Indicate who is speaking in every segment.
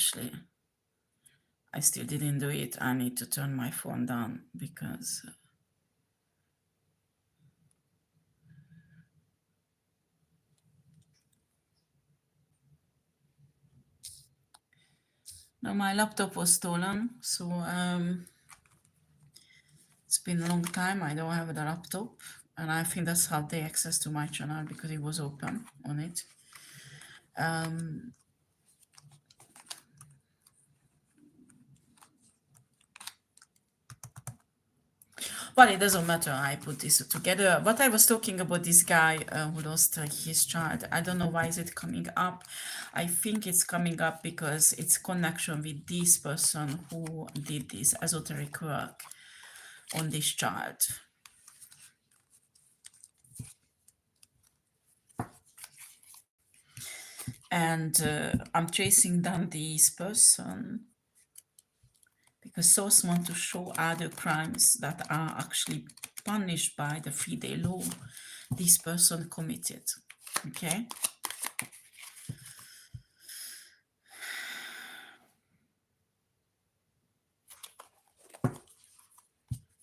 Speaker 1: actually, I still didn't do it. I need to turn my phone down because now my laptop was stolen, so it's been a long time. I don't have the laptop, and I think that's how they access to my channel because it was open on it. But it doesn't matter. I put this together. What I was talking about, this guy who lost his child. I don't know why is it coming up. I think it's coming up because it's connection with this person who did this esoteric work on this child. And I'm chasing down this person because souls want to show other crimes that are actually punished by the 3-day law this person committed. Okay.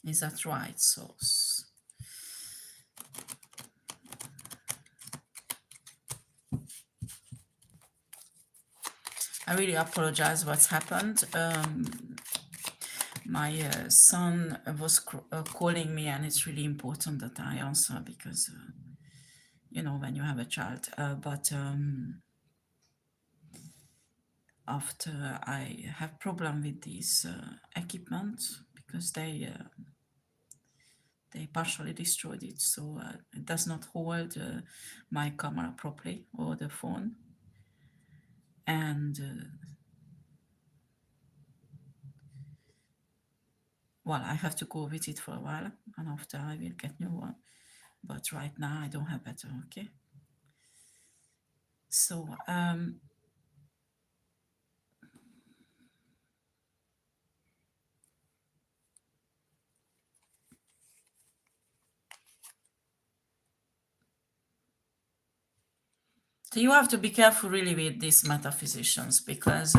Speaker 1: Is that right, souls? I really apologize what's happened. My son was calling me, and it's really important that I answer because, you know, when you have a child. But after I have problem with this equipment because they partially destroyed it, so it does not hold my camera properly or the phone. And well, I have to go with it for a while, and after I will get new one. But right now I don't have better. Okay. So so you have to be careful really with these metaphysicians because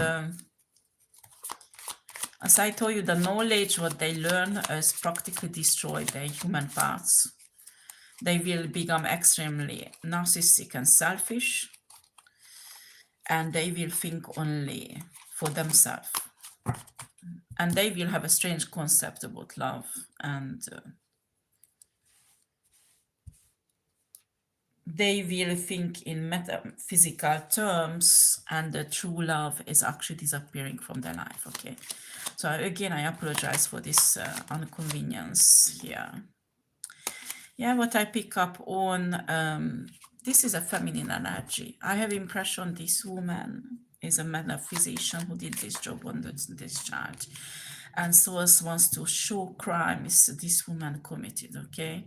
Speaker 1: as I told you, the knowledge what they learn is practically destroy their human parts. They will become extremely narcissistic and selfish, and they will think only for themselves. And they will have a strange concept about love, and they will think in metaphysical terms, and the true love is actually disappearing from their life. Okay, so again, I apologize for this inconvenience here. Yeah, what I pick up on, this is a feminine energy. I have impression this woman is a metaphysician who did this job on this child, and source wants to show crimes this woman committed. Okay.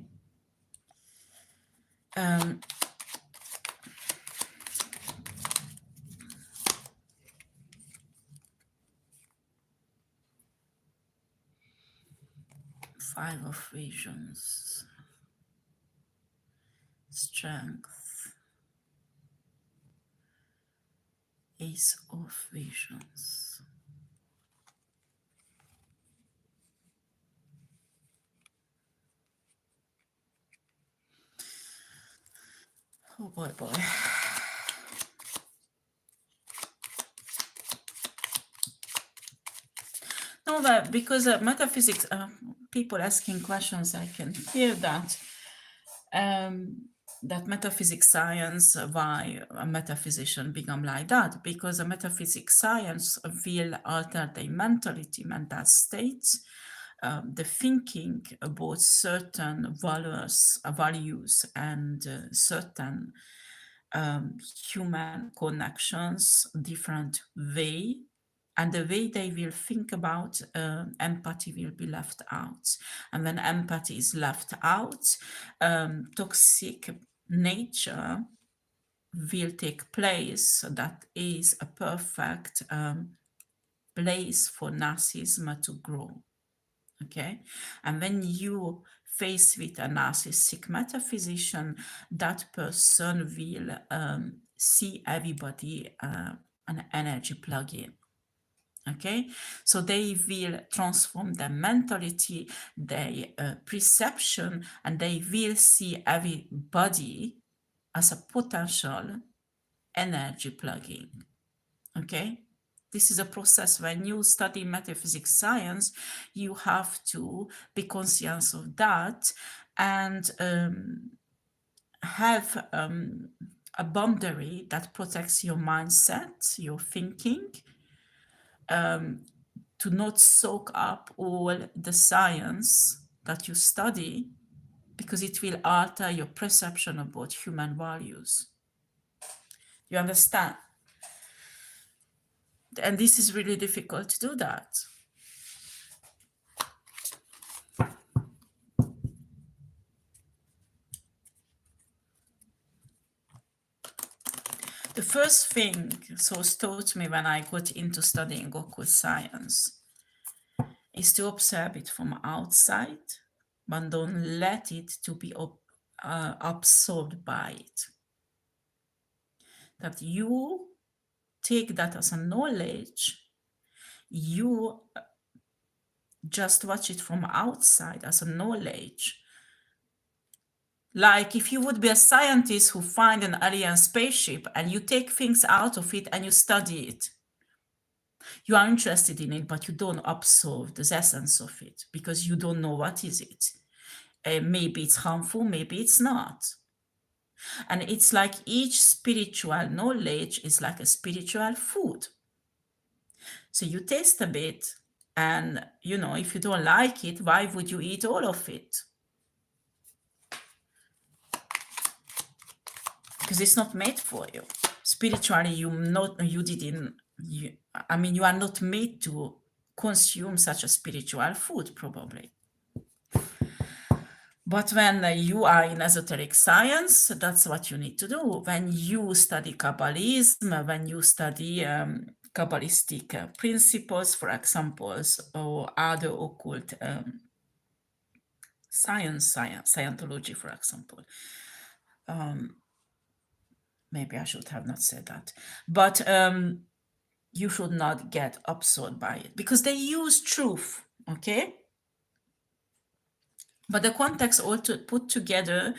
Speaker 1: Five of Visions, Strength, Ace of Visions. Oh boy, boy. No, but because metaphysics, people asking questions, I can hear that. That metaphysics science, why a metaphysician become like that? Because a metaphysics science will alter the mentality, mental states, the thinking about certain values and certain human connections, different way. And the way they will think about empathy will be left out. And when empathy is left out, toxic nature will take place. That is a perfect place for narcissism to grow. Okay. And when you face with a narcissistic metaphysician, that person will see everybody an energy plug-in. Okay, so they will transform their mentality, their perception, and they will see everybody as a potential energy plug-in. Okay, this is a process. When you study metaphysics science, you have to be conscious of that and have a boundary that protects your mindset, your thinking, to not soak up all the science that you study, because it will alter your perception about human values. You understand? And this is really difficult to do that. The first thing Source taught me when I got into studying occult science is to observe it from outside, but don't let it to be absorbed by it. That you take that as a knowledge, you just watch it from outside as a knowledge. Like if you would be a scientist who find an alien spaceship and you take things out of it and you study it. You are interested in it, but you don't absorb the essence of it because you don't know what is it. Maybe it's harmful, maybe it's not. And it's like each spiritual knowledge is like a spiritual food. So you taste a bit, and if you don't like it, why would you eat all of it? Because it's not made for you. Spiritually, you are not made to consume such a spiritual food, probably. But when you are in esoteric science, that's what you need to do. When you study Kabbalism, when you study Kabbalistic principles, for example, or other occult Scientology, for example. Maybe I should have not said that. But you should not get absorbed by it because they use truth, okay? But the context all put together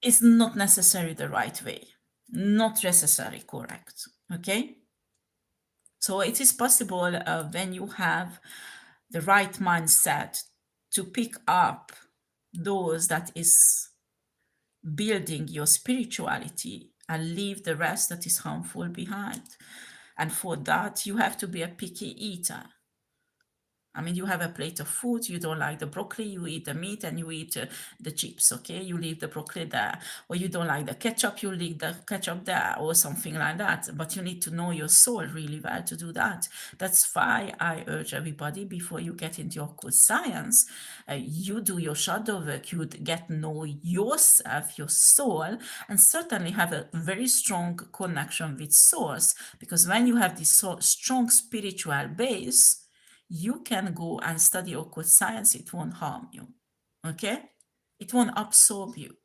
Speaker 1: is not necessarily the right way, not necessarily correct, okay? So it is possible when you have the right mindset to pick up those that is building your spirituality and leave the rest that is harmful behind. And for that, you have to be a picky eater. I mean, you have a plate of food, you don't like the broccoli, you eat the meat and you eat the chips, okay? You leave the broccoli there. Or you don't like the ketchup, you leave the ketchup there, or something like that. But you need to know your soul really well to do that. That's why I urge everybody, before you get into occult science, you do your shadow work, you get to know yourself, your soul, and certainly have a very strong connection with source. Because when you have this strong spiritual base, you can go and study occult science, it won't harm you, okay? It won't absorb you.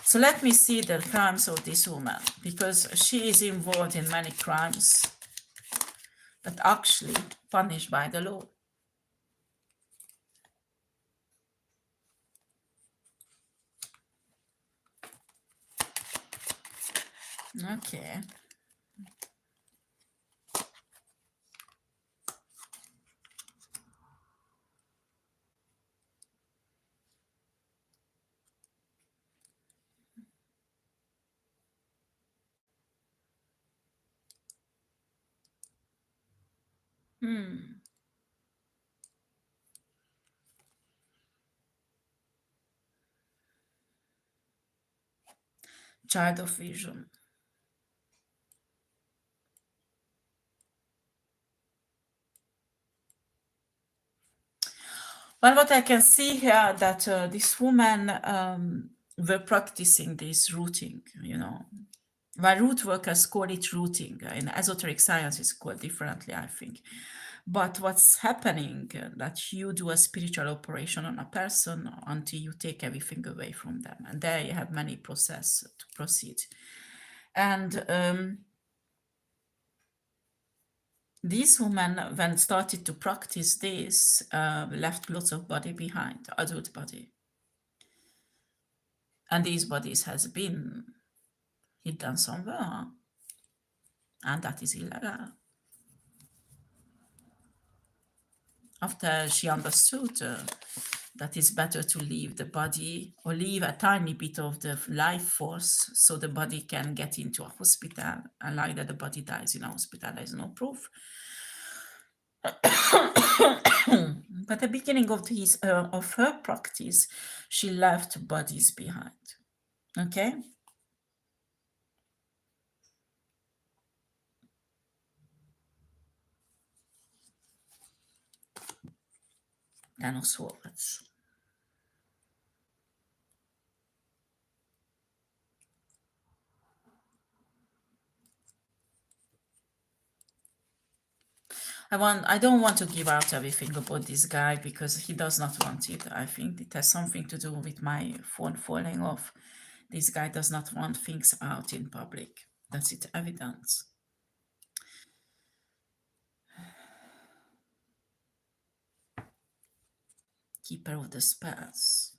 Speaker 1: So let me see the crimes of this woman, because she is involved in many crimes that are actually punished by the law. Okay. Child of vision. Well, what I can see here that this woman were practicing this rooting, Why root workers call it rooting. In esoteric science, it's called differently, I think. But what's happening that you do a spiritual operation on a person until you take everything away from them. And there you have many processes to proceed. And These women, when started to practice this, left lots of body behind, adult body. And these bodies has been hidden somewhere, and that is illegal. After she understood that it's better to leave the body or leave a tiny bit of the life force so the body can get into a hospital, and like that the body dies in a hospital, there is no proof. But the beginning of her practice, she left bodies behind. Okay. Ten of Swords. I don't want to give out everything about this guy because he does not want it. I think it has something to do with my phone falling off. This guy does not want things out in public. That's it, evidence. Keeper of the spells.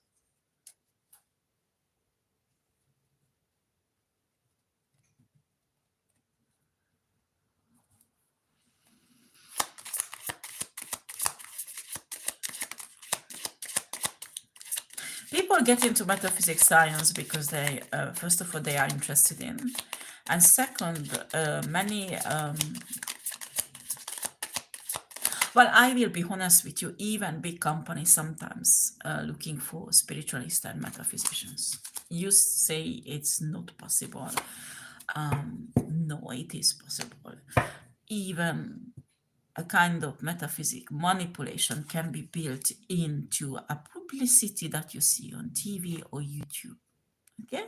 Speaker 1: People get into metaphysics science because they, first of all, they are interested in, and second, many. Well, I will be honest with you, even big companies sometimes looking for spiritualists and metaphysicians. You say it's not possible. No, it is possible. Even a kind of metaphysic manipulation can be built into a publicity that you see on TV or YouTube. Okay?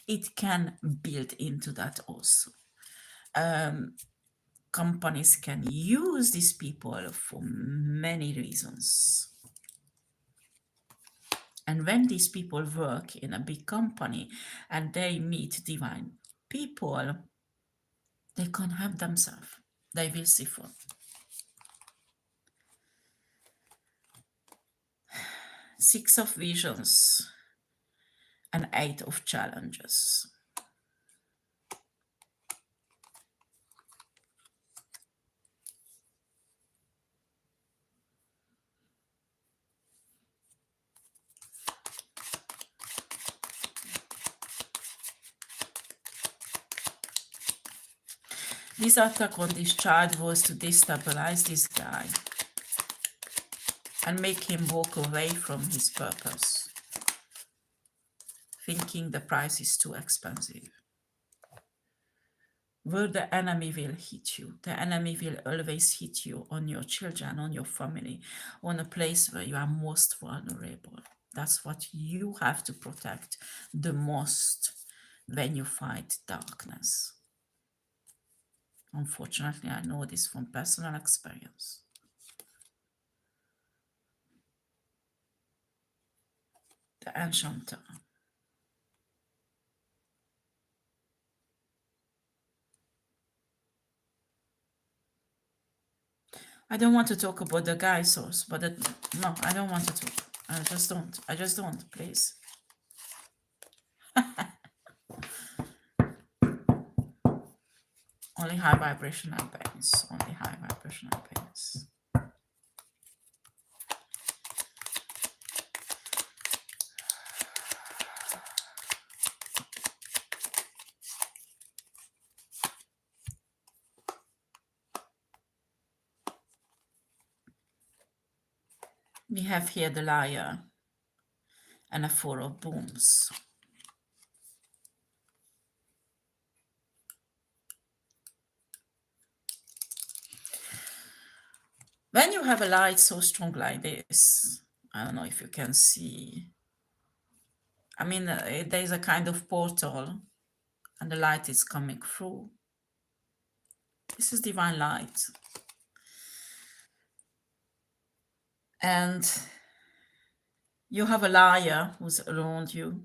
Speaker 1: It can build into that also. Companies can use these people for many reasons. And when these people work in a big company and they meet divine people, they can't help themselves. They will suffer. 6 of visions and 8 of challenges. This attack on this child was to destabilize this guy and make him walk away from his purpose, thinking the price is too expensive. Where the enemy will hit you, the enemy will always hit you on your children, on your family, on a place where you are most vulnerable. That's what you have to protect the most when you fight darkness. Unfortunately, I know this from personal experience. The Enchanter. I don't want to talk about the guy source, but no, I don't want to talk. I just don't. I just don't, please. Only high vibrational pains. Only high vibrational pains. We have here the liar and a 4 of booms. When you have a light so strong like this, I don't know if you can see. I mean, there's a kind of portal and the light is coming through. This is divine light. And you have a liar who's around you.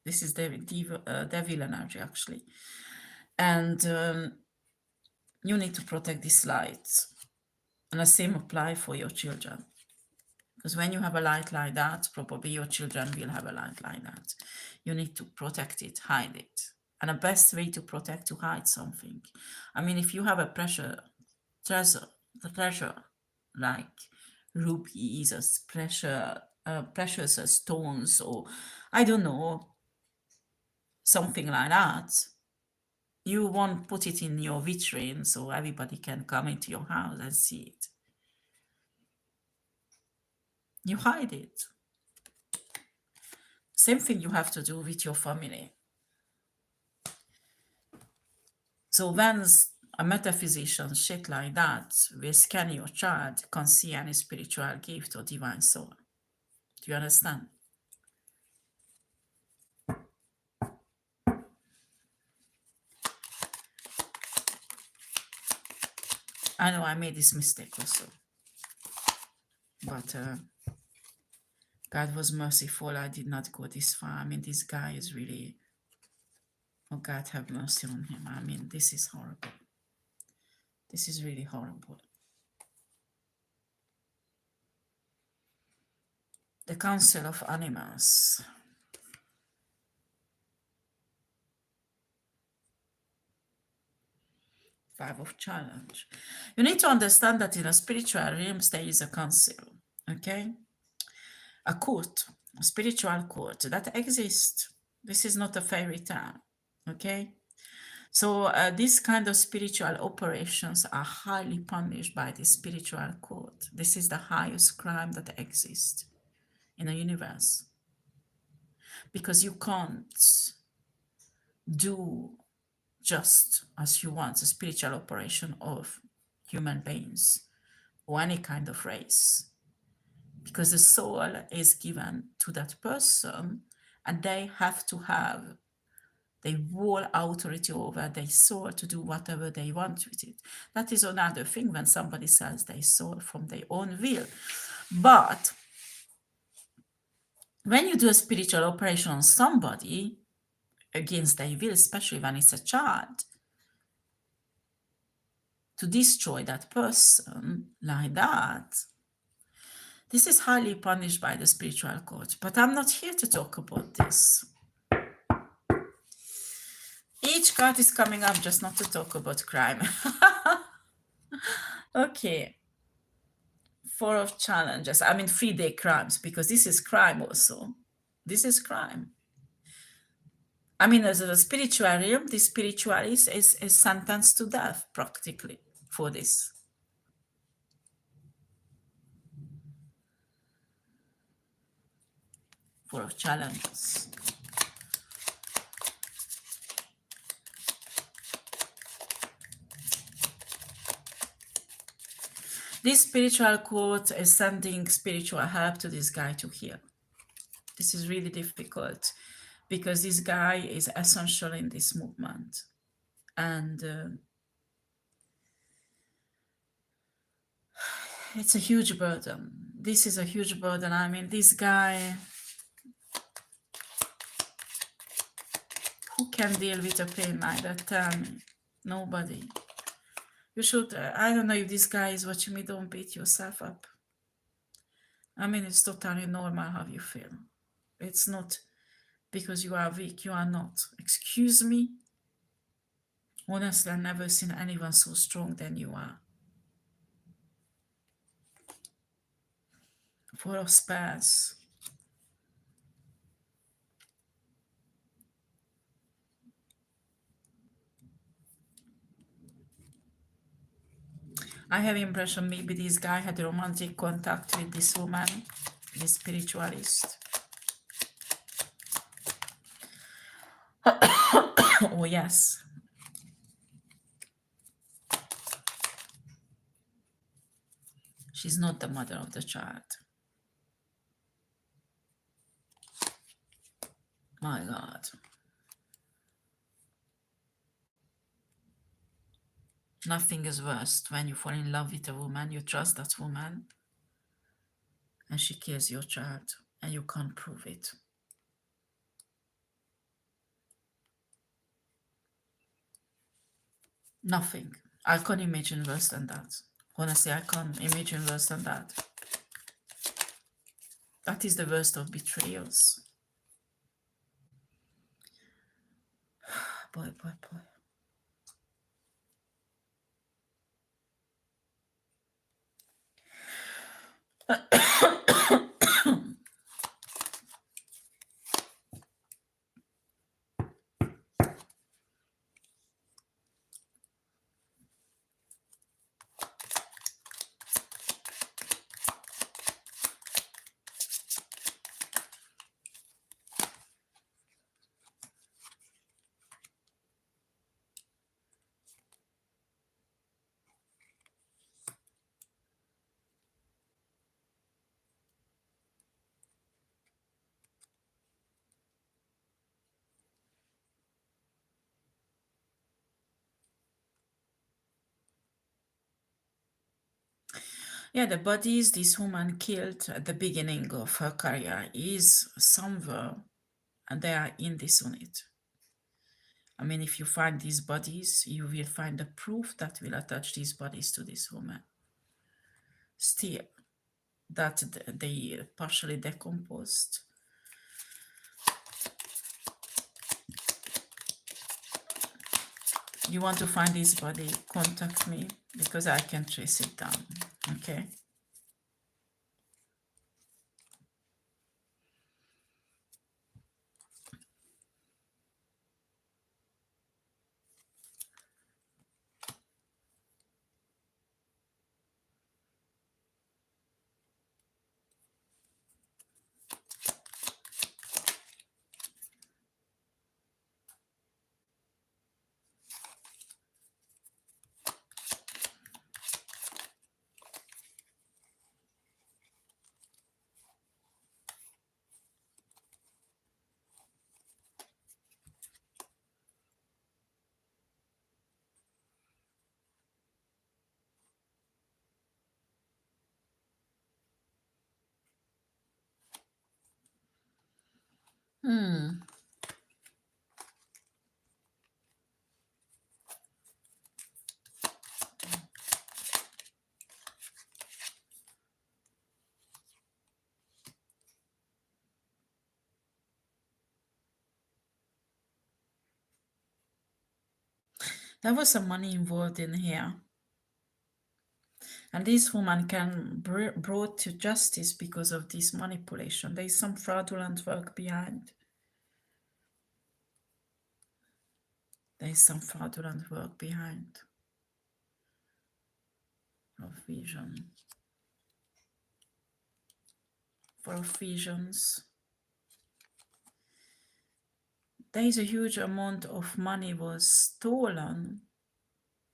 Speaker 1: This is devil energy, actually. And You need to protect this light. And the same apply for your children. Because when you have a light like that, probably your children will have a light like that. You need to protect it, hide it. And the best way to protect, to hide something. I mean, if you have a treasure like rubies or precious stones, or I don't know, something like that, you won't put it in your vitrine so everybody can come into your house and see it. You hide it. Same thing you have to do with your family. So when a metaphysician, shit like that, will scan your chart, can't see any spiritual gift or divine soul. Do you understand? I know I made this mistake also. But God was merciful. I did not go this far. I mean, this guy is really... Oh, God have mercy on him. I mean, this is horrible. This is really horrible. The Council of Animals. 5 of challenge. You need to understand that in a spiritual realms, there is a council, okay? A court, a spiritual court that exists. This is not a fairy tale, okay? So these kind of spiritual operations are highly punished by the spiritual court. This is the highest crime that exists in the universe. Because you can't do just as you want a spiritual operation of human beings or any kind of race, because the soul is given to that person and they have to have the whole authority over their soul to do whatever they want with it. That is another thing when somebody sells their soul from their own will. But when you do a spiritual operation on somebody against their will, especially when it's a child, to destroy that person like that, this is highly punished by the spiritual court. But I'm not here to talk about this. Each card is coming up just not to talk about crime. Okay. 4 of challenges. I mean, 3-day crimes, because this is crime also. This is crime. I mean, as a spiritual realm, the spiritualist is sentenced to death practically for this. 4 of challenges. This spiritual court is sending spiritual help to this guy to heal. This is really difficult because this guy is essential in this movement. And it's a huge burden. This is a huge burden. I mean, this guy, who can deal with a pain like that? Tell me. Nobody. You should, I don't know if this guy is watching me, don't beat yourself up. I mean, it's totally normal how you feel. It's not because you are weak, you are not. Excuse me. Honestly, I've never seen anyone so strong than you are. 4 of Spades. I have impression maybe this guy had a romantic contact with this woman, this spiritualist. Oh, yes. She's not the mother of the child. My God. Nothing is worse when you fall in love with a woman, you trust that woman, and she kills your child, and you can't prove it. Nothing. I can't imagine worse than that. Honestly, I can't imagine worse than that. That is the worst of betrayals. Boy, boy, boy. Yeah, the bodies this woman killed at the beginning of her career is somewhere, and they are in this unit. I mean, if you find these bodies, you will find the proof that will attach these bodies to this woman. Still, that they partially decomposed. You want to find this body, contact me, because I can trace it down, okay? There was some money involved in here. And this woman can brought to justice because of this manipulation. There is some fraudulent work behind. There is some fraudulent work behind. Of vision. For visions. There is a huge amount of money was stolen,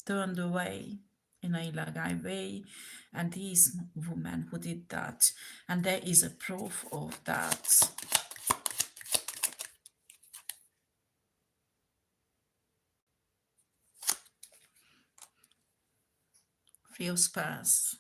Speaker 1: turned away in a illegal way, and these women who did that, and there is a proof of that. Three of Spades.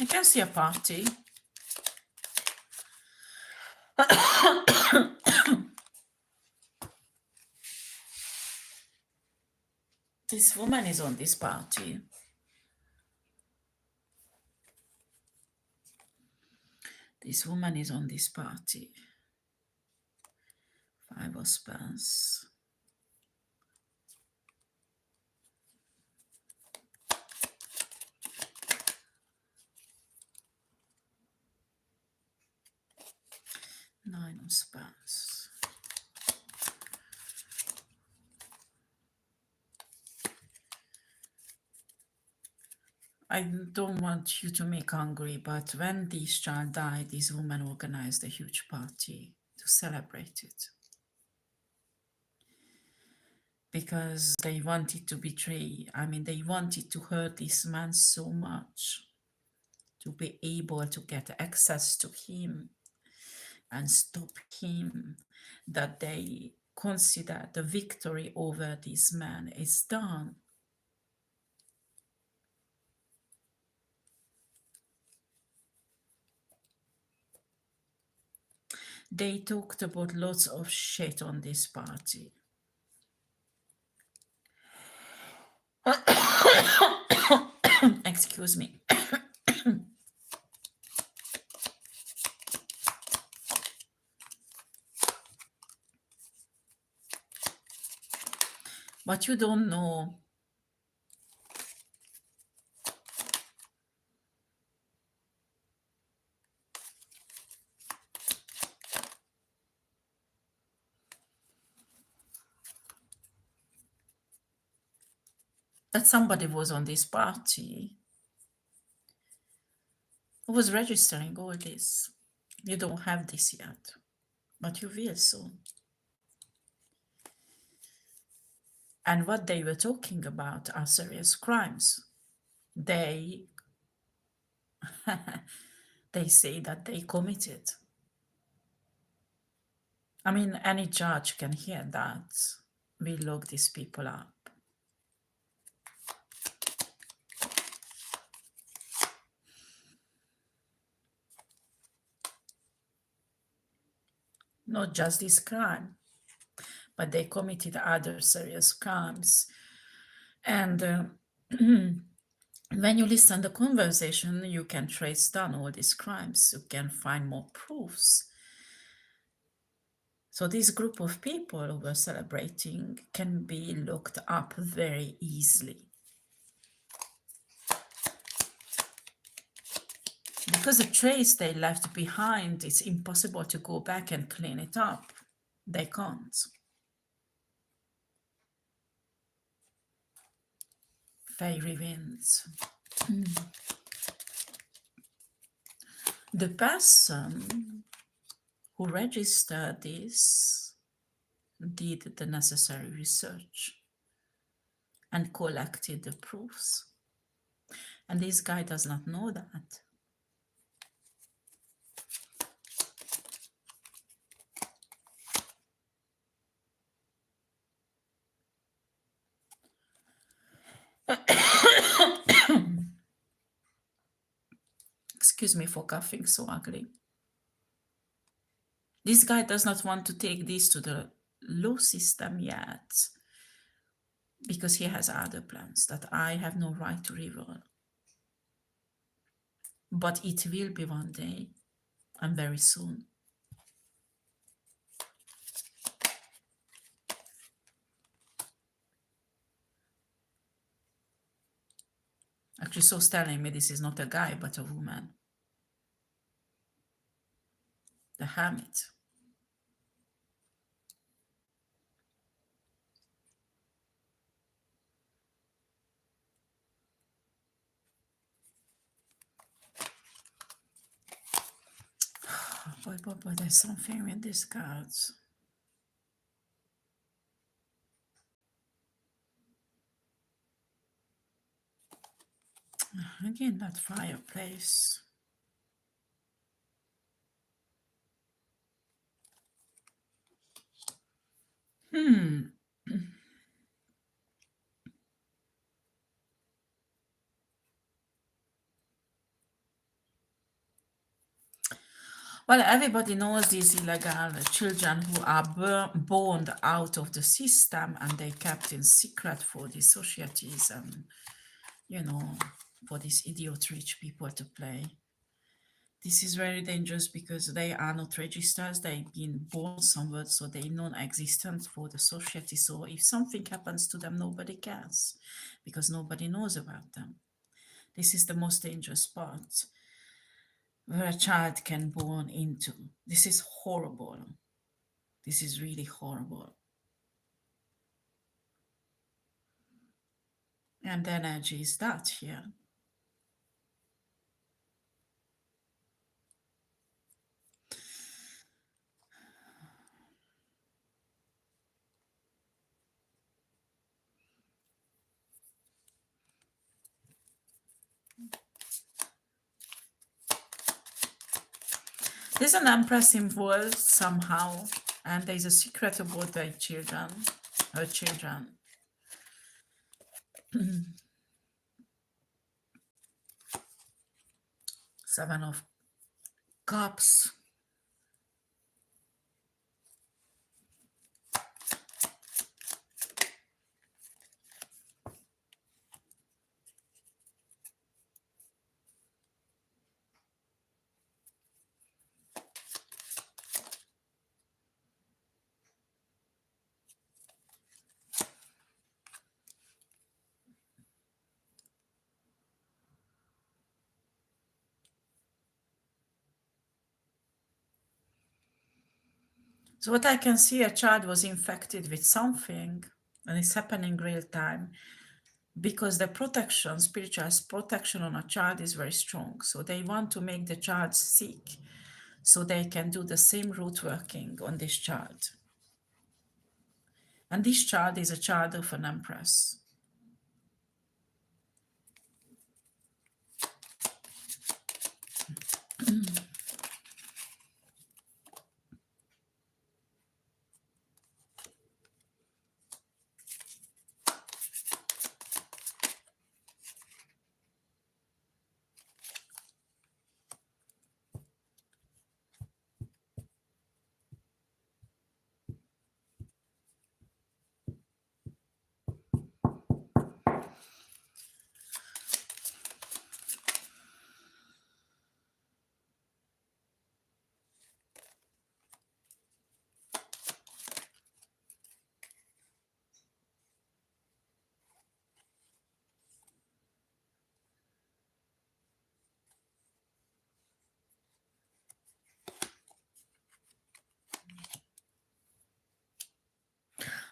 Speaker 1: I can see a party. This woman is on this party. This woman is on this party. Five of Spades. Nine of Spades. I don't want you to make hungry, but when this child died, this woman organized a huge party to celebrate it. because they wanted to betray. I mean, they wanted to hurt this man so much to be able to get access to him and stop him that they consider the victory over this man is done. They talked about lots of shit on this party. Excuse me. But you don't know that somebody was on this party who was registering all this. You don't have this yet, but you will soon. And what they were talking about are serious crimes. They they say that they committed. I mean, any judge can hear that. We lock these people up. Not just this crime, but they committed other serious crimes. And when you listen to the conversation, you can trace down all these crimes. You can find more proofs. So this group of people who were celebrating can be looked up very easily. Because the trace they left behind, it's impossible to go back and clean it up. They can't. Fairy winds. The person who registered this did the necessary research and collected the proofs. And this guy does not know that. Excuse me for coughing so ugly. This guy does not want to take this to the law system yet because he has other plans that I have no right to reveal. But it will be one day and very soon. Actually, So's telling me this is not a guy, but a woman. The hermit. Boy, there's something with these cards. Again, that fireplace. Well, everybody knows these illegal children who are born out of the system and they kept in secret for the societies and, you know, for these idiot rich people to play. This is very dangerous because they are not registered. They've been born somewhere, so they're non-existent for the society. So if something happens to them, nobody cares because nobody knows about them. This is the most dangerous part where a child can born into. This is horrible. This is really horrible. And the energy is that here. There's an empress involved somehow, and there's a secret about their children, her children. Seven of Cups. So what I can see, a child was infected with something, and it's happening real time, because the protection, spiritual protection on a child is very strong. So they want to make the child sick so they can do the same root working on this child. And this child is a child of an empress.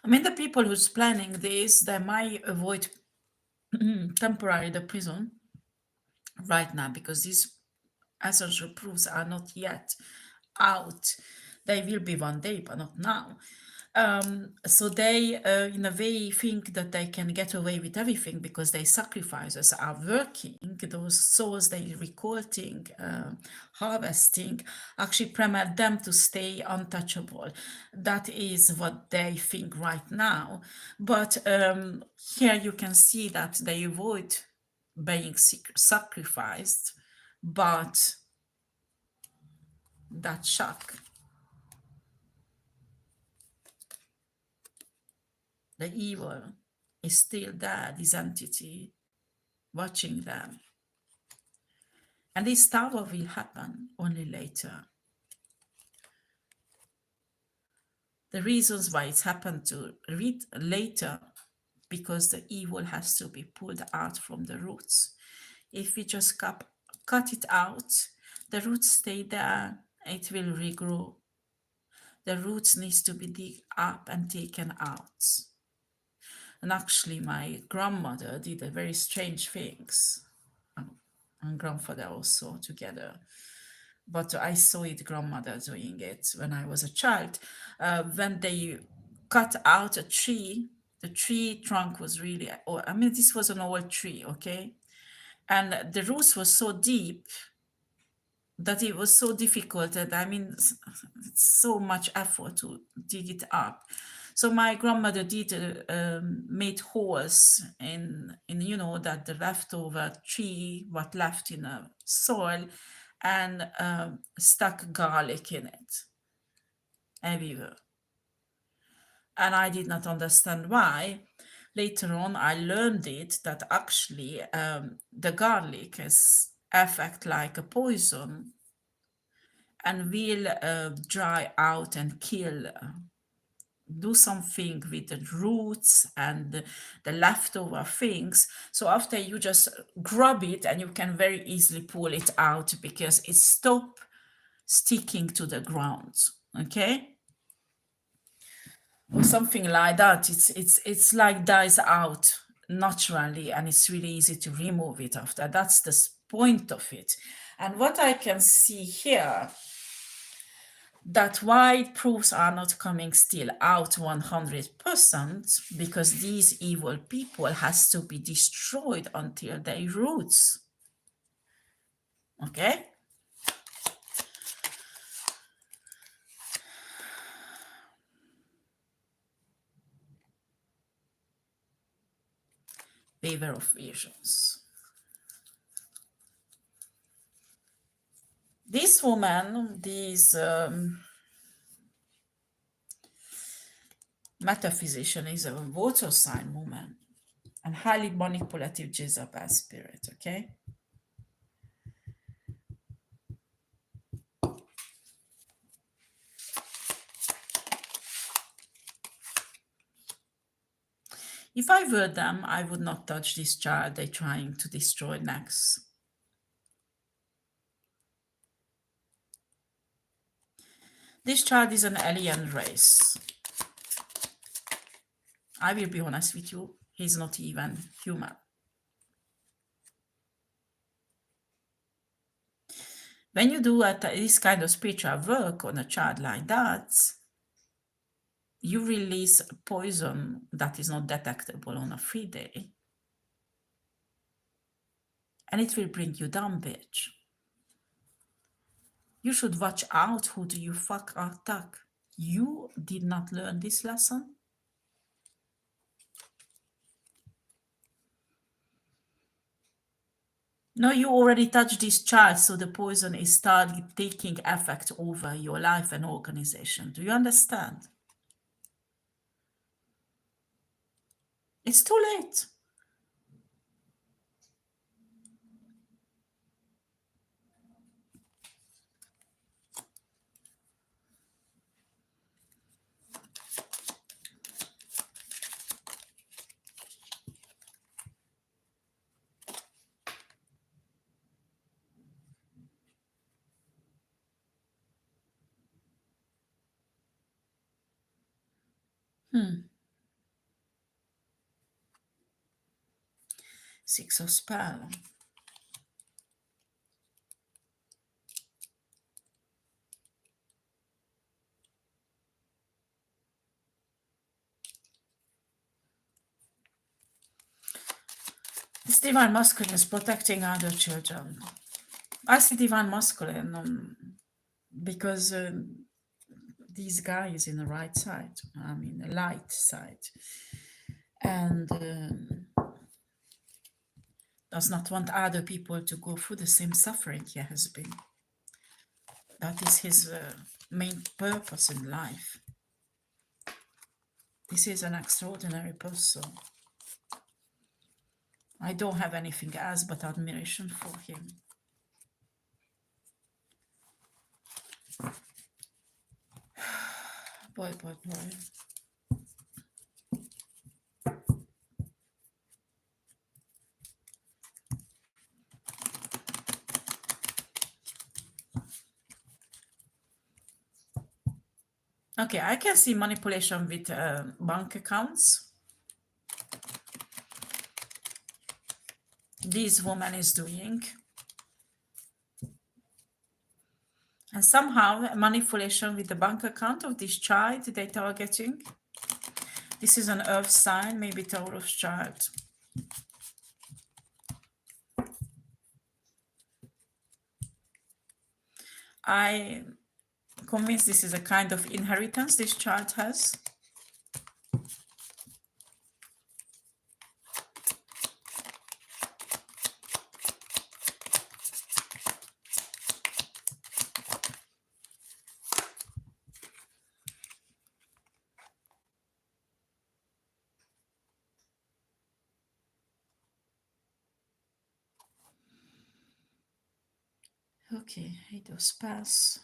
Speaker 1: I mean, the people who's planning this, they might avoid temporarily the prison right now, because these essential proofs are not yet out. They will be one day, but not now. So they, in a way, think that they can get away with everything because their sacrifices are working. Those souls they recolting, harvesting, actually permit them to stay untouchable. That is what they think right now. But here you can see that they avoid being sacrificed, but that shock, the evil, is still there, this entity watching them. And this tower will happen only later. The reasons why it's happened to read later, because the evil has to be pulled out from the roots. If we just cut it out, the roots stay there, it will regrow. The roots needs to be dug up and taken out. And actually, my grandmother did a very strange things, and grandfather also together. But I saw it, grandmother doing it when I was a child. When they cut out a tree, the tree trunk was really, I mean, this was an old tree, okay? And the roots were so deep that it was so difficult, that I mean, it's so much effort to dig it up. So my grandmother did made holes in that the leftover tree, what left in the soil, and stuck garlic in it everywhere. And I did not understand why. Later on, I learned it that actually the garlic is effect like a poison and will dry out and kill, do something with the roots and the leftover things. So after you just grab it, and you can very easily pull it out because it stops sticking to the ground, okay? Or something like that. It's like dies out naturally, and it's really easy to remove it after. That's the point of it. And what I can see here, that why proofs are not coming still out 100%, because these evil people has to be destroyed until their roots. Okay? Waver of visions. This woman, this metaphysician, is a water sign woman and highly manipulative Jezebel spirit, okay? If I were them, I would not touch this child they're trying to destroy next. This child is an alien race. I will be honest with you, he's not even human. When you do this kind of spiritual work on a child like that, you release poison that is not detectable on a 3-day. And it will bring you down, bitch. You should watch out who do you fuck attack. You did not learn this lesson? No, you already touched this child, so the poison is starting taking effect over your life and organization. Do you understand? It's too late. Six of Spell. This divine masculine is protecting other children. I see divine masculine because this guy is in the right side, I mean the light side, and does not want other people to go through the same suffering he has been. That is his main purpose in life. This is an extraordinary person. I don't have anything else but admiration for him. Boy. Okay, I can see manipulation with bank accounts. This woman is doing. And somehow manipulation with the bank account of this child they're targeting. This is an earth sign, maybe Taurus child. I'm convinced this is a kind of inheritance this child has. Okay, it does pass.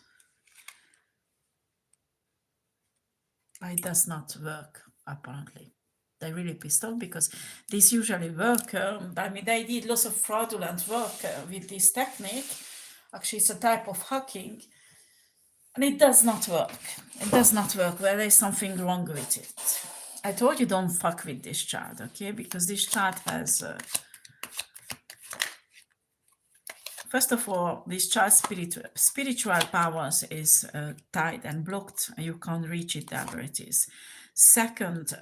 Speaker 1: But it does not work, apparently. They're really pissed off because this usually work. I mean, they did lots of fraudulent work with this technique. Actually, it's a type of hacking. And it does not work. It does not work. Well, there's something wrong with it. I told you don't fuck with this child, okay? Because this child has... First of all, this child's spiritual powers is tied and blocked. You can't reach it there where it is. Second,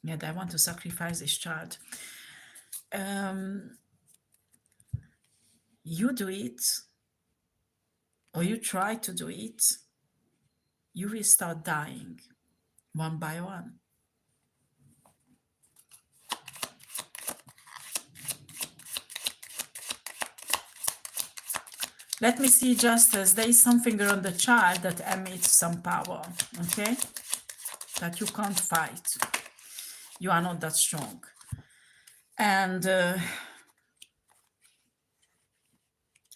Speaker 1: yeah, they want to sacrifice this child. You do it or you try to do it, you will start dying one by one. Let me see, Justice. There is something around the child that emits some power, okay? That you can't fight. You are not that strong. And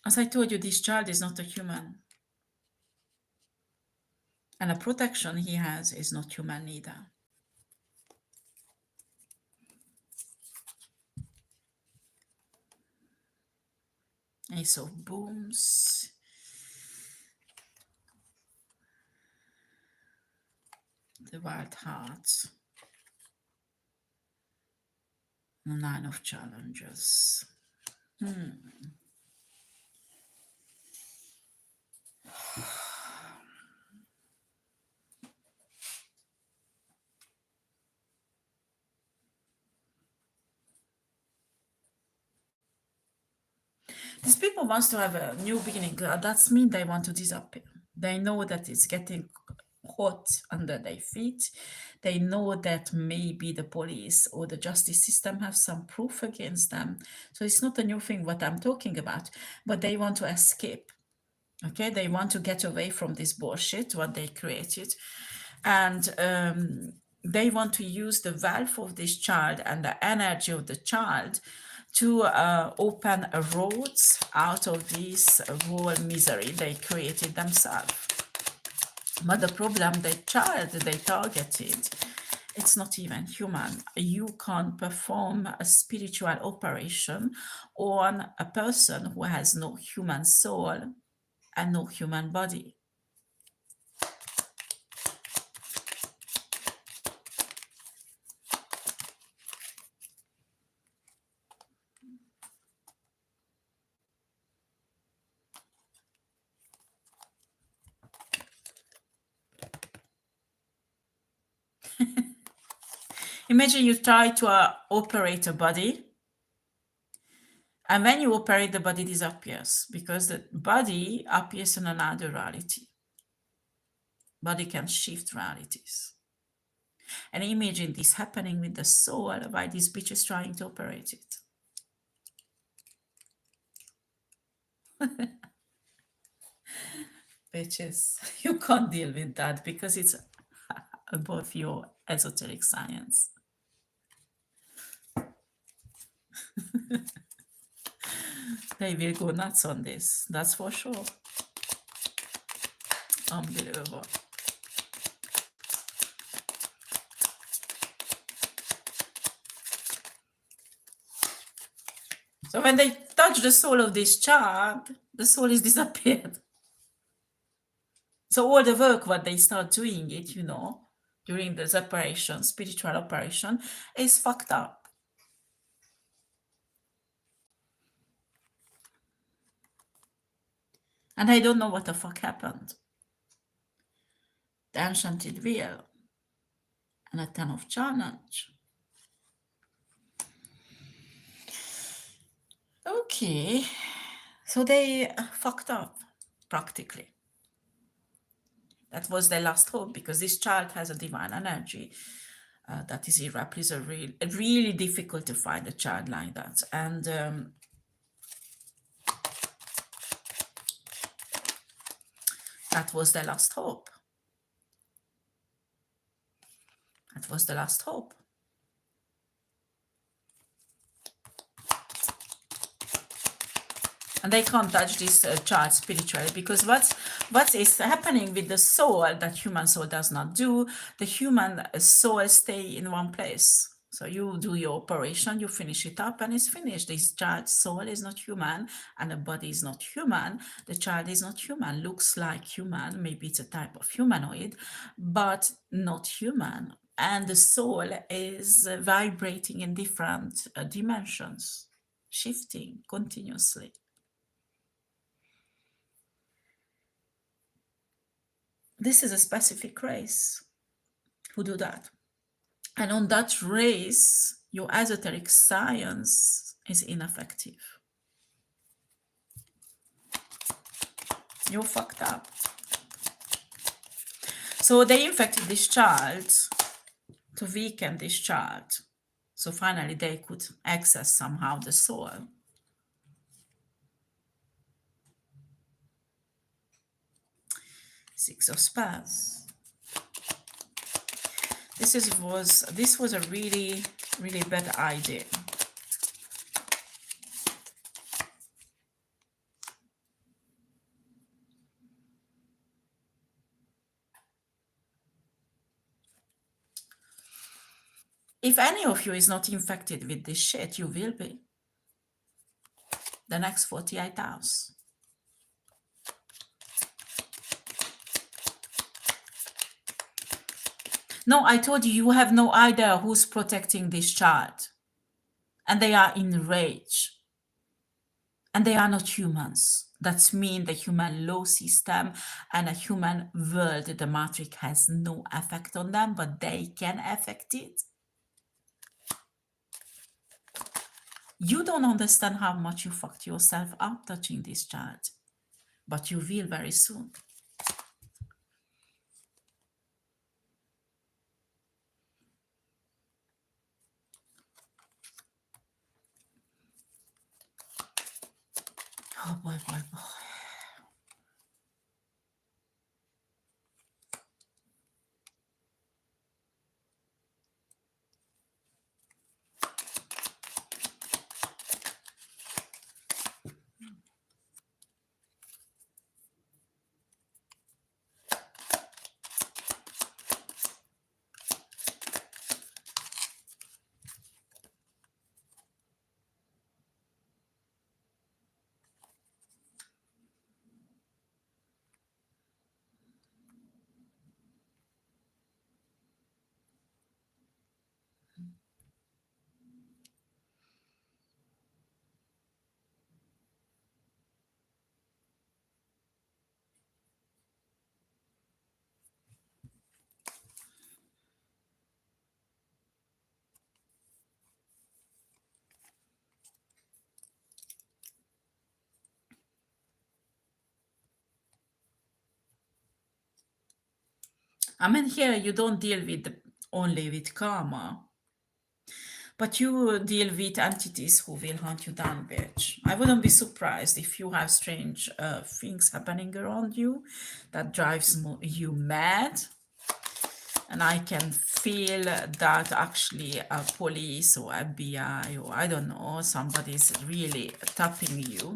Speaker 1: as I told you, this child is not a human. And the protection he has is not human either. Ace of Booms. The Wild Heart. Nine of Challenges. These people want to have a new beginning. That's mean they want to disappear. They know that it's getting hot under their feet. They know that maybe the police or the justice system have some proof against them. So it's not a new thing what I'm talking about, but they want to escape. Okay, they want to get away from this bullshit, what they created. And they want to use the wealth of this child and the energy of the child to open a road out of this whole misery they created themselves. But the problem, the child they targeted, it's not even human. You can't perform a spiritual operation on a person who has no human soul and no human body. Imagine you try to operate a body, and when you operate, the body disappears because the body appears in another reality. Body can shift realities. And imagine this happening with the soul while this bitch is trying to operate it. Bitches, you can't deal with that because it's above your esoteric science. They will go nuts on this, that's for sure. Unbelievable. So when they touch the soul of this child, the soul is disappeared. So all the work what they start doing it, you know, during this operation, spiritual operation, is fucked up. And I don't know what the fuck happened. The Enchanted Wheel and a 10 of Challenge. Okay, so they fucked up, practically. That was their last hope because this child has a divine energy that is irreplaceable. Really difficult to find a child like that. And that was their last hope. That was the last hope. And they can't touch this child spiritually because what is happening with the soul that human soul does not do, the human soul stay in one place. So you do your operation, you finish it up and it's finished. This child's soul is not human and the body is not human. The child is not human, looks like human, maybe it's a type of humanoid, but not human. And the soul is vibrating in different dimensions, shifting continuously. This is a specific race who do that. And on that race, your esoteric science is ineffective. You're fucked up. So they infected this child to weaken this child. So finally they could access somehow the soul. Six of Spades. This was a really, really bad idea. If any of you is not infected with this shit, you will be. The next 48 hours. No, I told you, you have no idea who's protecting this child. And they are enraged. And they are not humans. That's mean the human law system and a human world, the matrix has no effect on them, but they can affect it. You don't understand how much you fucked yourself up touching this child, but you will very soon. Oh boy, boy, boy. I mean, here you don't deal with only with karma, but you deal with entities who will hunt you down, bitch. I wouldn't be surprised if you have strange things happening around you that drives you mad. And I can feel that actually police or FBI or I don't know, somebody's really tapping you.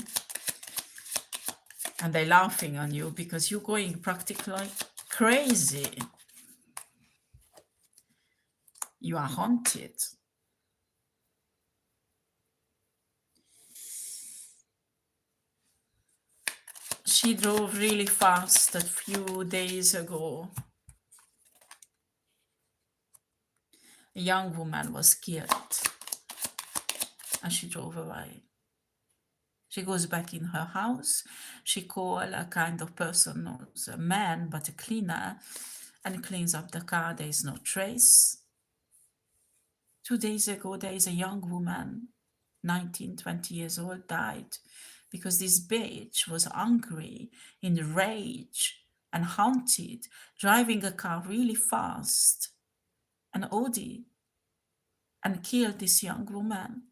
Speaker 1: And they're laughing on you because you're going practically crazy. You are haunted. She drove really fast a few days ago. A young woman was killed and she drove away. She goes back in her house. She called a kind of person, not a man, but a cleaner, and cleans up the car. There is no trace. 2 days ago, there is a young woman, 19, 20 years old, died because this bitch was angry, in rage, and haunted, driving a car really fast, an Audi, and killed this young woman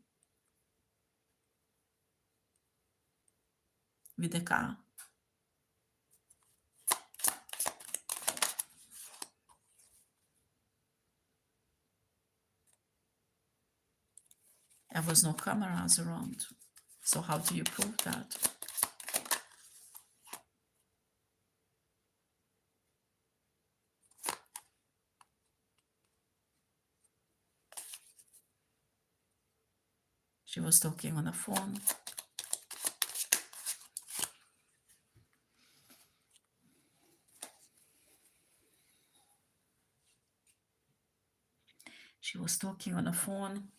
Speaker 1: with the car. There was no cameras around. So how do you prove that? She was talking on the phone. She was talking on the phone.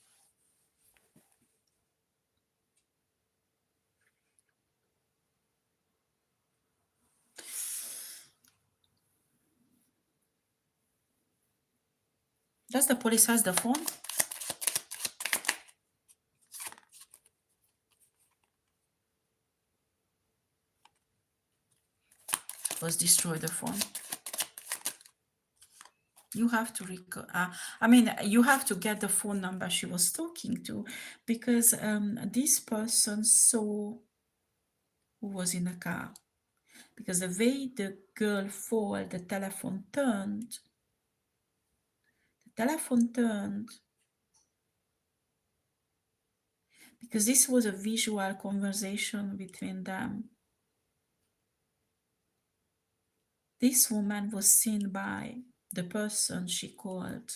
Speaker 1: Does the police has the phone? was destroy the phone. You have to I mean, you have to get the phone number she was talking to, because this person saw who was in the car. Because the way the girl fall, the telephone turned. The telephone turned. Because this was a visual conversation between them. This woman was seen by the person she called,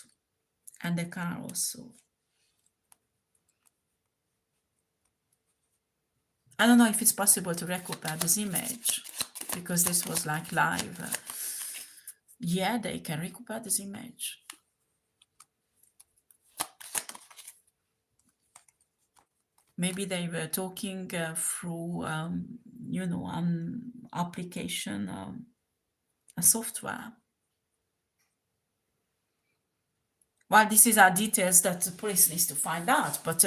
Speaker 1: and the car also. I don't know if it's possible to recuperate this image, because this was like live. Yeah, they can recuperate this image. Maybe they were talking through, you know, an application, a software. Well, this is our details that the police needs to find out, but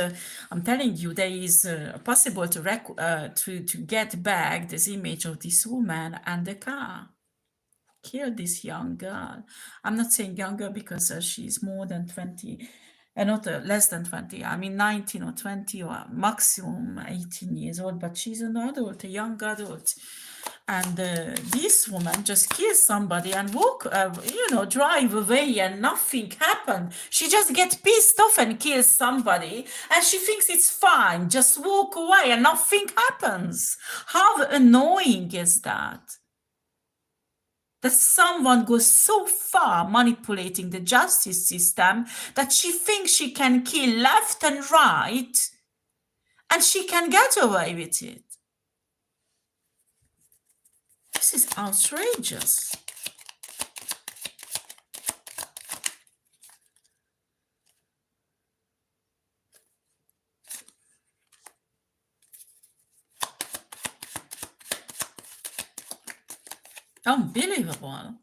Speaker 1: I'm telling you, there is possible to get back this image of this woman and the car. Kill this young girl. I'm not saying young girl because she's more than 20, not less than 20. I mean 19 or 20 or maximum 18 years old, but she's an adult, a young adult. And this woman just kills somebody and drive away, and nothing happened. She just gets pissed off and kills somebody, and she thinks it's fine. Just walk away and nothing happens. How annoying is that? That someone goes so far manipulating the justice system that she thinks she can kill left and right and she can get away with it. This is outrageous. Unbelievable.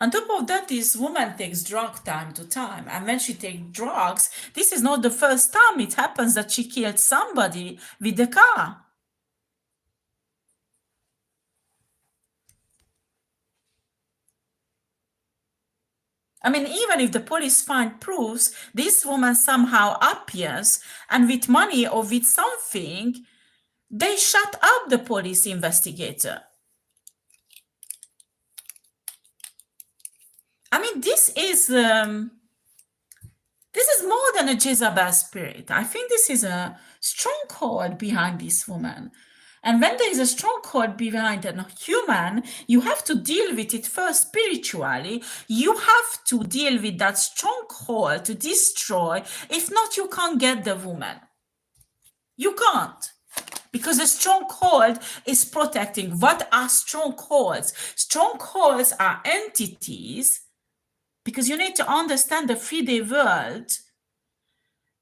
Speaker 1: On top of that, this woman takes drugs time to time. And when she takes drugs, this is not the first time it happens that she killed somebody with the car. I mean, even if the police find proofs, this woman somehow appears, and with money or with something, they shut up the police investigator. I mean, this is more than a Jezebel spirit. I think this is a stronghold behind this woman. And when there is a stronghold behind a human, you have to deal with it first spiritually. You have to deal with that stronghold to destroy. If not, you can't get the woman. You can't. Because a stronghold is protecting. What are strongholds? Strongholds are entities, because you need to understand the 3D world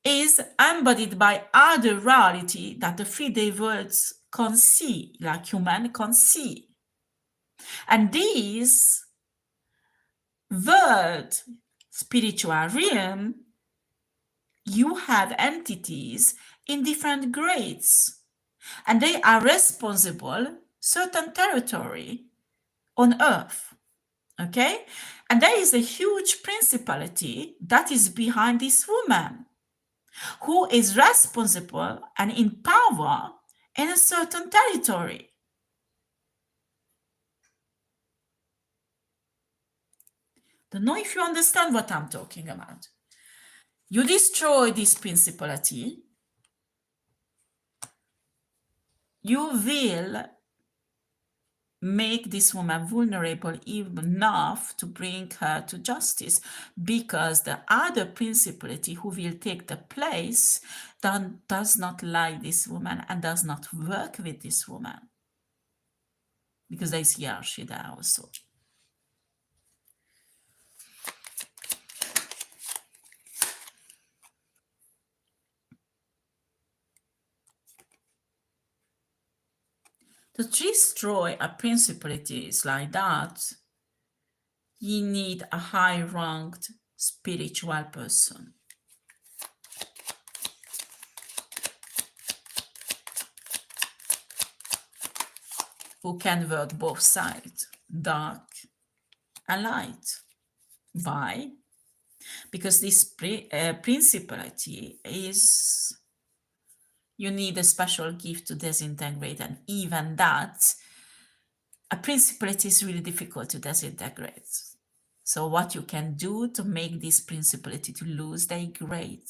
Speaker 1: is embodied by other reality that the 3D worlds can see, like human can see. And these world, spiritual realm, you have entities in different grades, and they are responsible certain territory on earth. Okay? And there is a huge principality that is behind this woman, who is responsible and in power in a certain territory. Don't know if you understand what I'm talking about. You destroy this principality, you will make this woman vulnerable enough to bring her to justice, because the other principality who will take the place does not like this woman and does not work with this woman, because there is hierarchy there also. To destroy a principality like that, you need a high-ranked spiritual person. who can work both sides, dark and light. Why? Because this principality is, you need a special gift to disintegrate, and even that, a principality is really difficult to disintegrate. So what you can do to make this principality to lose their grade.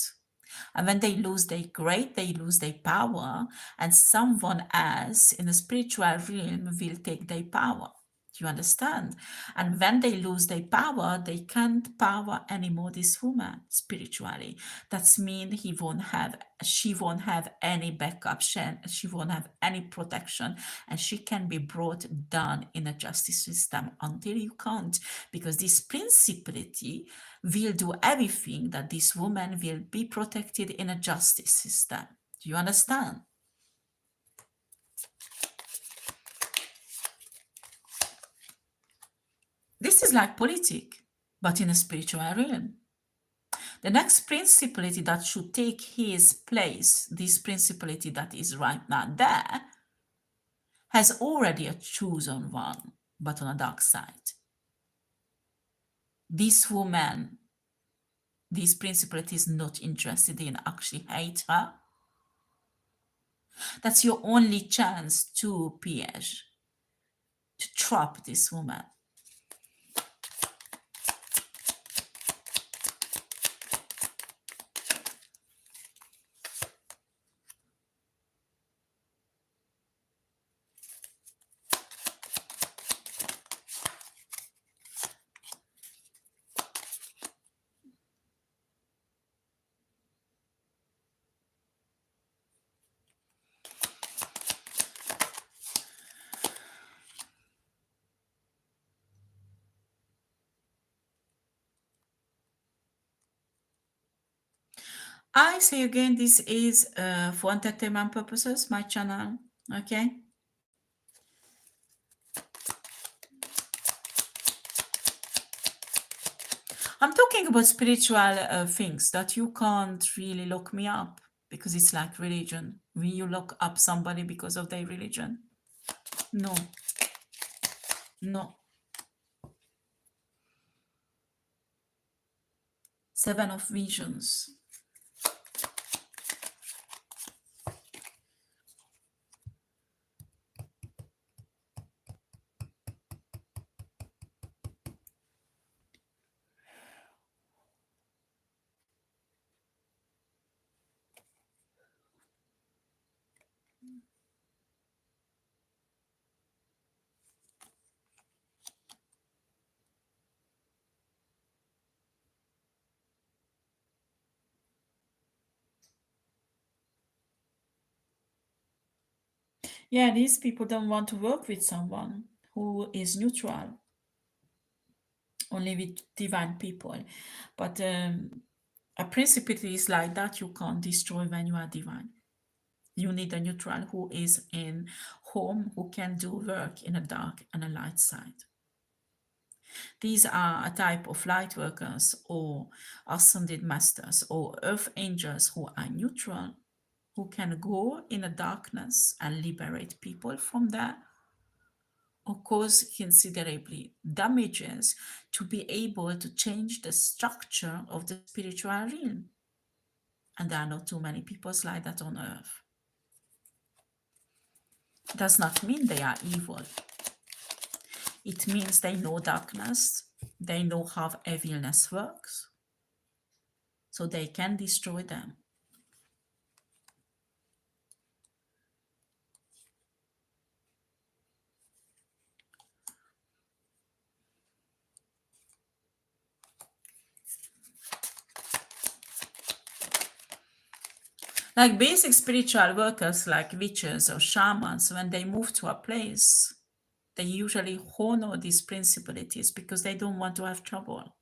Speaker 1: And when they lose their grade, they lose their power, and someone else in the spiritual realm will take their power. Do you understand? And when they lose their power, they can't power anymore this woman spiritually. That's mean she won't have any backup, she won't have any protection, and she can be brought down in a justice system until you can't, because this principality will do everything that this woman will be protected in a justice system. Do you understand? This is like politics, but in a spiritual realm. The next principality that should take his place, this principality that is right now there, has already a chosen one, but on a dark side. This woman, this principality is not interested in actually hate her. That's your only chance to piège, to trap this woman. I say again, this is for entertainment purposes, my channel, okay? I'm talking about spiritual things that you can't really lock me up, because it's like religion. Will you lock up somebody because of their religion? No, no. 7 of Visions. Yeah, these people don't want to work with someone who is neutral, only with divine people. But a principality is like that. You can't destroy when you are divine. You need a neutral who is in home, who can do work in a dark and a light side. These are a type of light workers or ascended masters or earth angels who are neutral, who can go in the darkness and liberate people from there, or cause considerably damages to be able to change the structure of the spiritual realm. And there are not too many people like that on earth. Does not mean they are evil. It means they know darkness, they know how evilness works, so they can destroy them. Like basic spiritual workers like witches or shamans, when they move to a place, they usually honor these principalities because they don't want to have trouble.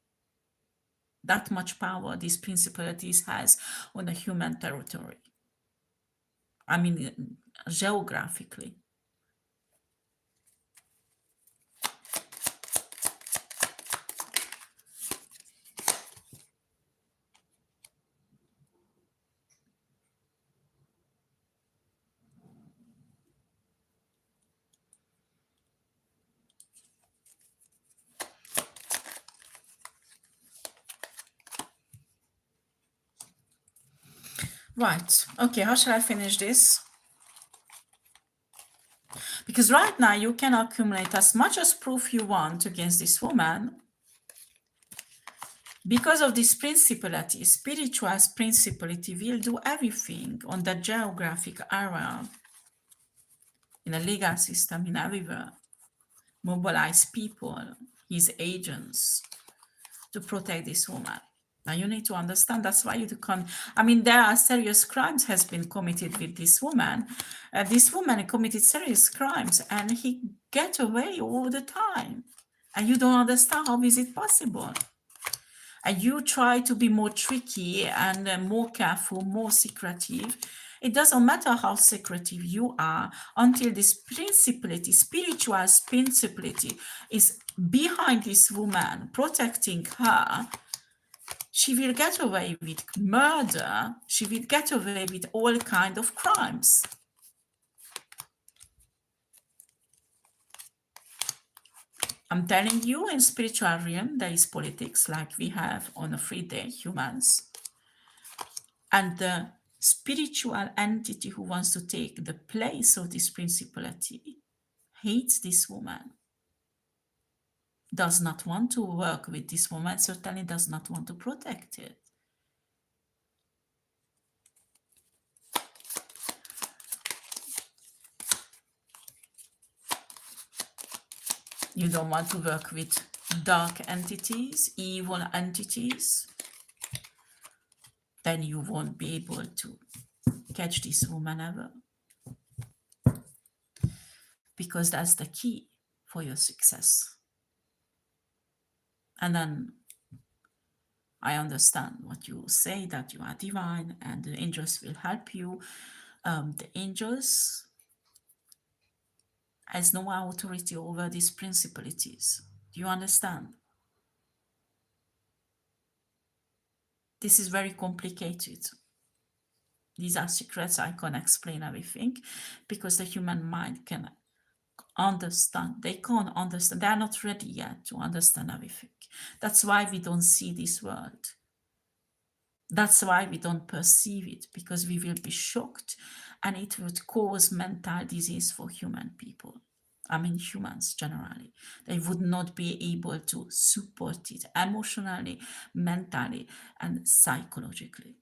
Speaker 1: That much power these principalities has on a human territory. I mean, geographically. Right. Okay, how shall I finish this? Because right now you can accumulate as much as proof you want against this woman because of this principality. Spiritual principality will do everything on that geographic area, in a legal system, in everywhere, mobilize people, his agents, to protect this woman. Now you need to understand that's why you can't. I mean, there are serious crimes has been committed with this woman. This woman committed serious crimes, and he get away all the time. And you don't understand how is it possible. And you try to be more tricky and more careful, more secretive. It doesn't matter how secretive you are until this principality, spiritual principality, is behind this woman, protecting her. She will get away with murder. She will get away with all kinds of crimes. I'm telling you, in spiritual realm, there is politics like we have on a 3-day humans. And the spiritual entity who wants to take the place of this principality hates this woman, does not want to work with this woman, certainly does not want to protect it. You don't want to work with dark entities, evil entities, then you won't be able to catch this woman ever. Because that's the key for your success. And then I understand what you say, that you are divine and the angels will help you. The angels has no authority over these principalities. Do you understand? This is very complicated. These are secrets. I can't explain everything because the human mind can understand. They can't understand. They are not ready yet to understand everything. That's why we don't see this world. That's why we don't perceive it, because we will be shocked and it would cause mental disease for human people. I mean, humans generally. They would not be able to support it emotionally, mentally, and psychologically.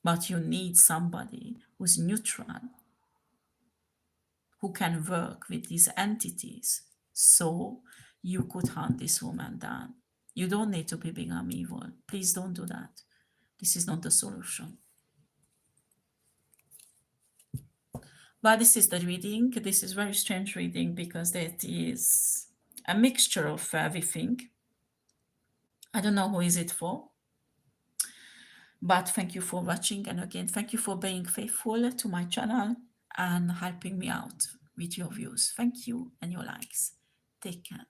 Speaker 1: But you need somebody who's neutral, who can work with these entities, so you could hunt this woman down. You don't need to be become evil. Please don't do that. This is not the solution. But this is the reading. This is very strange reading because that is a mixture of everything. I don't know who is it for. But thank you for watching. And again, thank you for being faithful to my channel and helping me out with your views. Thank you and your likes. Take care.